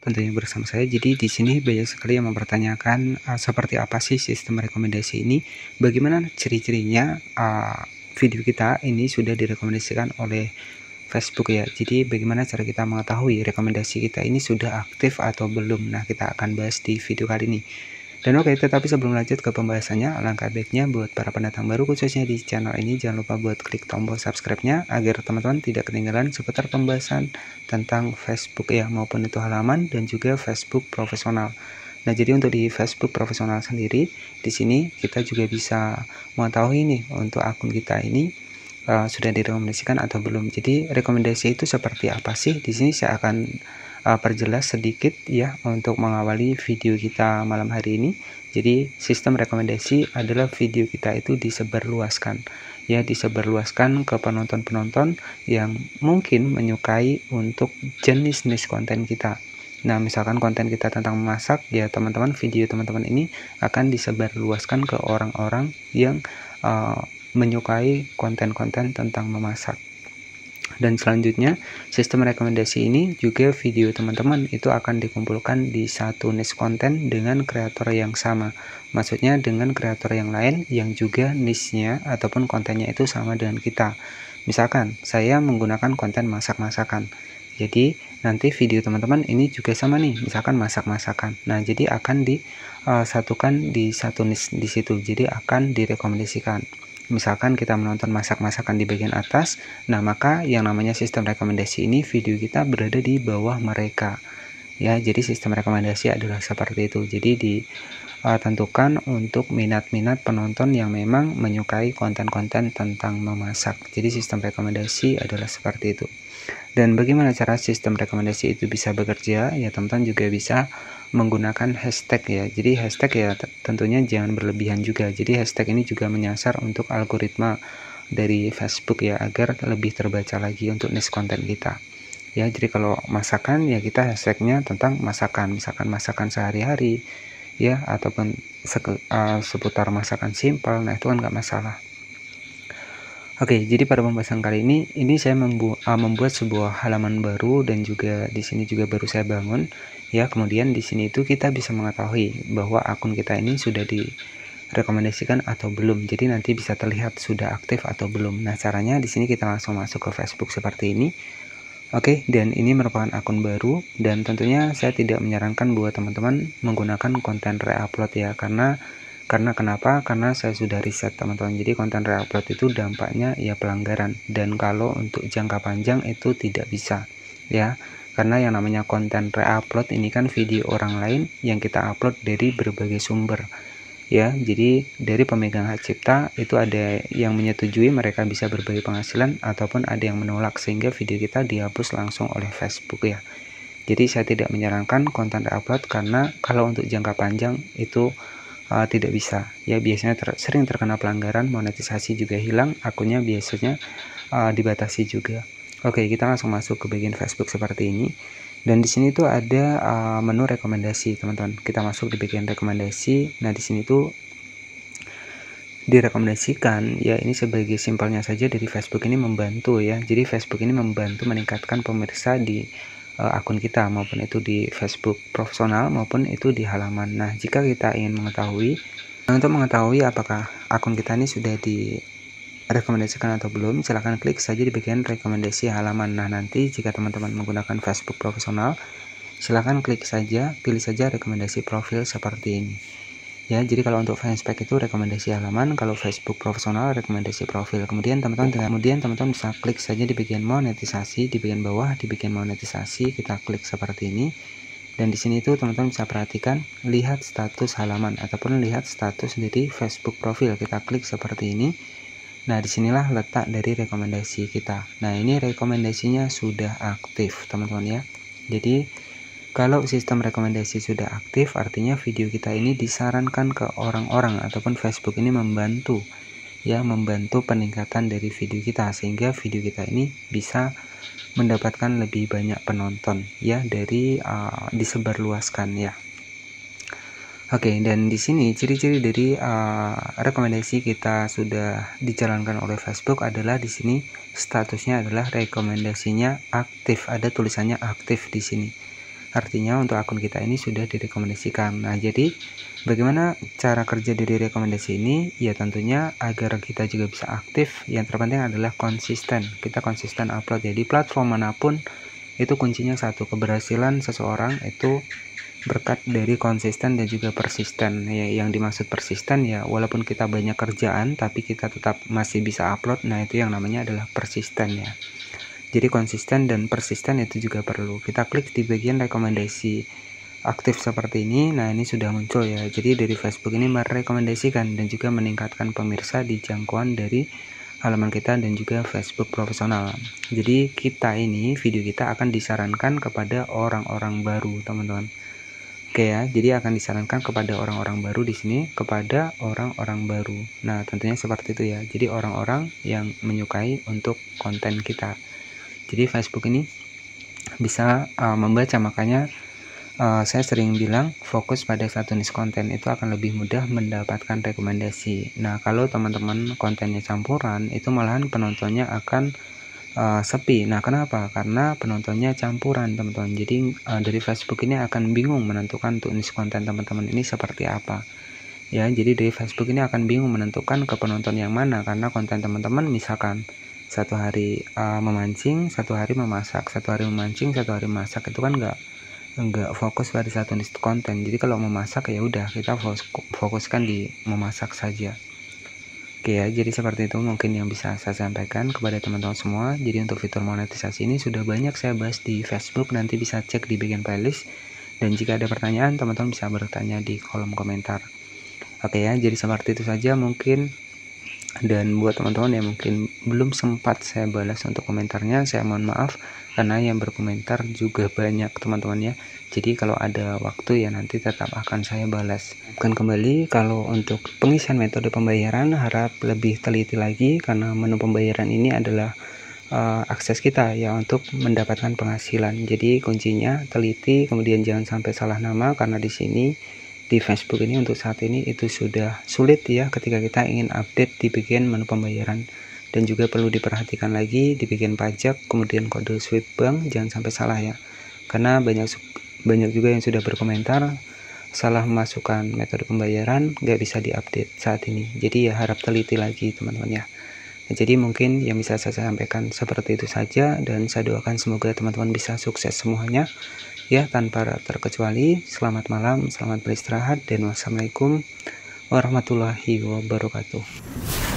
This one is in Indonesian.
tentunya bersama saya. Jadi di sini banyak sekali yang mempertanyakan seperti apa sih sistem rekomendasi ini, bagaimana ciri-cirinya video kita ini sudah direkomendasikan oleh Facebook ya. Jadi bagaimana cara kita mengetahui rekomendasi kita ini sudah aktif atau belum. Nah, kita akan bahas di video kali ini. Dan oke, tetapi sebelum lanjut ke pembahasannya, alangkah baiknya buat para pendatang baru khususnya di channel ini, jangan lupa buat klik tombol subscribe-nya agar teman-teman tidak ketinggalan seputar pembahasan tentang Facebook ya, maupun itu halaman dan juga Facebook profesional. Nah, jadi untuk di Facebook profesional sendiri, di sini kita juga bisa mengetahui nih untuk akun kita ini sudah direkomendasikan atau belum. Jadi rekomendasi itu seperti apa sih? Di sini saya akan perjelas sedikit ya untuk mengawali video kita malam hari ini. Jadi sistem rekomendasi adalah video kita itu disebarluaskan ya, disebarluaskan ke penonton-penonton yang mungkin menyukai untuk jenis-jenis konten kita. Nah, misalkan konten kita tentang memasak ya, teman-teman, video teman-teman ini akan disebarluaskan ke orang-orang yang menyukai konten-konten tentang memasak. Dan selanjutnya, sistem rekomendasi ini juga video teman-teman itu akan dikumpulkan di satu niche konten dengan kreator yang sama. Maksudnya dengan kreator yang lain yang juga niche-nya ataupun kontennya itu sama dengan kita. Misalkan saya menggunakan konten masak-masakan. Jadi nanti video teman-teman ini juga sama nih, misalkan masak-masakan. Nah, jadi akan disatukan di satu niche di situ. Jadi akan direkomendasikan. Misalkan kita menonton masak-masakan di bagian atas, nah maka yang namanya sistem rekomendasi ini video kita berada di bawah mereka ya. Jadi sistem rekomendasi adalah seperti itu. Jadi ditentukan untuk minat-minat penonton yang memang menyukai konten-konten tentang memasak. Jadi sistem rekomendasi adalah seperti itu. Dan bagaimana cara sistem rekomendasi itu bisa bekerja ya, teman-teman juga bisa menggunakan hashtag ya. Jadi hashtag ya tentunya jangan berlebihan juga. Jadi hashtag ini juga menyasar untuk algoritma dari Facebook ya, agar lebih terbaca lagi untuk niche konten kita ya. Jadi kalau masakan ya kita hashtagnya tentang masakan, misalkan masakan sehari-hari ya, ataupun seputar masakan simpel. Nah, itu kan nggak masalah. Oke, jadi pada pembahasan kali ini saya membuat sebuah halaman baru dan juga di sini juga baru saya bangun ya. Kemudian di sini itu kita bisa mengetahui bahwa akun kita ini sudah direkomendasikan atau belum. Jadi nanti bisa terlihat sudah aktif atau belum. Nah, caranya di sini kita langsung masuk ke Facebook seperti ini. Oke, dan ini merupakan akun baru dan tentunya saya tidak menyarankan buat teman-teman menggunakan konten re-upload ya, karena kenapa? Karena saya sudah riset teman-teman. Jadi konten re-upload itu dampaknya ya pelanggaran, dan kalau untuk jangka panjang itu tidak bisa ya. Karena yang namanya konten re-upload ini kan video orang lain yang kita upload dari berbagai sumber ya. Jadi dari pemegang hak cipta itu ada yang menyetujui, mereka bisa berbagi penghasilan, ataupun ada yang menolak sehingga video kita dihapus langsung oleh Facebook ya. Jadi saya tidak menyarankan konten re-upload karena kalau untuk jangka panjang itu tidak bisa ya, biasanya sering terkena pelanggaran, monetisasi juga hilang, akunnya biasanya dibatasi juga. Oke, kita langsung masuk ke bagian Facebook seperti ini. Dan di sini tuh ada menu rekomendasi teman-teman. Kita masuk di bagian rekomendasi. Nah, di sini tuh direkomendasikan ya, ini sebagai simpelnya saja dari Facebook ini membantu ya. Jadi Facebook ini membantu meningkatkan pemirsa di akun kita, maupun itu di Facebook profesional maupun itu di halaman. Nah, jika kita ingin mengetahui, untuk mengetahui apakah akun kita ini sudah direkomendasikan atau belum, silahkan klik saja di bagian rekomendasi halaman. Nah, nanti jika teman-teman menggunakan Facebook profesional, silahkan klik saja, pilih saja rekomendasi profil seperti ini ya. Jadi kalau untuk fanspage itu rekomendasi halaman, kalau Facebook profesional rekomendasi profil. Kemudian teman-teman bisa klik saja di bagian monetisasi, di bagian bawah di bagian monetisasi kita klik seperti ini. Dan di sini tuh teman-teman bisa perhatikan lihat status halaman ataupun lihat status dari Facebook profil, kita klik seperti ini. Nah, disinilah letak dari rekomendasi kita. Nah, ini rekomendasinya sudah aktif teman-teman ya. Jadi kalau sistem rekomendasi sudah aktif, artinya video kita ini disarankan ke orang-orang, ataupun Facebook ini membantu ya, membantu peningkatan dari video kita, sehingga video kita ini bisa mendapatkan lebih banyak penonton ya, dari disebarluaskan ya. Oke, dan di sini ciri-ciri dari rekomendasi kita sudah dijalankan oleh Facebook adalah di sini statusnya adalah rekomendasinya aktif, ada tulisannya aktif di sini. artinya untuk akun kita ini sudah direkomendasikan. Nah, jadi bagaimana cara kerja dari rekomendasi ini? Ya tentunya agar kita juga bisa aktif, yang terpenting adalah konsisten. Kita konsisten upload ya di platform manapun, itu kuncinya satu, keberhasilan seseorang itu berkat dari konsisten dan juga persisten. Ya, yang dimaksud persisten ya walaupun kita banyak kerjaan tapi kita tetap masih bisa upload. Nah, itu yang namanya adalah persisten ya. Jadi konsisten dan persisten itu juga perlu. Kita klik di bagian rekomendasi aktif seperti ini. Nah, ini sudah muncul ya. Jadi dari Facebook ini merekomendasikan dan juga meningkatkan pemirsa di jangkauan dari halaman kita dan juga Facebook profesional. Jadi kita ini video kita akan disarankan kepada orang-orang baru, teman-teman. Oke ya, jadi akan disarankan kepada orang-orang baru di sini, kepada orang-orang baru. Nah, tentunya seperti itu ya. Jadi orang-orang yang menyukai untuk konten kita. Jadi Facebook ini bisa membaca, makanya saya sering bilang fokus pada satu niche konten itu akan lebih mudah mendapatkan rekomendasi. Nah, kalau teman-teman kontennya campuran, itu malahan penontonnya akan sepi. Nah, kenapa? Karena penontonnya campuran, teman-teman. Jadi dari Facebook ini akan bingung menentukan untuk niche konten teman-teman ini seperti apa. Ya, jadi dari Facebook ini akan bingung menentukan ke penonton yang mana, karena konten teman-teman misalkan satu hari memancing, satu hari memasak, satu hari memancing, satu hari memasak, itu kan nggak fokus pada satu niche konten. Jadi kalau memasak ya udah kita fokuskan di memasak saja. Oke ya, jadi seperti itu mungkin yang bisa saya sampaikan kepada teman-teman semua. Jadi untuk fitur monetisasi ini sudah banyak saya bahas di Facebook, nanti bisa cek di bagian playlist. Dan jika ada pertanyaan, teman-teman bisa bertanya di kolom komentar. Oke ya, jadi seperti itu saja mungkin. Dan buat teman-teman yang mungkin belum sempat saya balas untuk komentarnya, saya mohon maaf karena yang berkomentar juga banyak, teman-teman ya. Jadi kalau ada waktu ya nanti tetap akan saya balas. Akan kembali kalau untuk pengisian metode pembayaran harap lebih teliti lagi, karena menu pembayaran ini adalah akses kita ya untuk mendapatkan penghasilan. Jadi kuncinya teliti, kemudian jangan sampai salah nama, karena di sini di Facebook ini untuk saat ini itu sudah sulit ya ketika kita ingin update di bagian menu pembayaran. Dan juga perlu diperhatikan lagi di bagian pajak, kemudian kode SWIFT bank, jangan sampai salah ya, karena banyak juga yang sudah berkomentar salah memasukkan metode pembayaran, nggak bisa diupdate saat ini. Jadi ya harap teliti lagi, teman-teman ya. Nah, jadi mungkin yang bisa saya sampaikan seperti itu saja, dan saya doakan semoga teman-teman bisa sukses semuanya ya tanpa terkecuali. Selamat malam, selamat beristirahat, dan wassalamualaikum warahmatullahi wabarakatuh.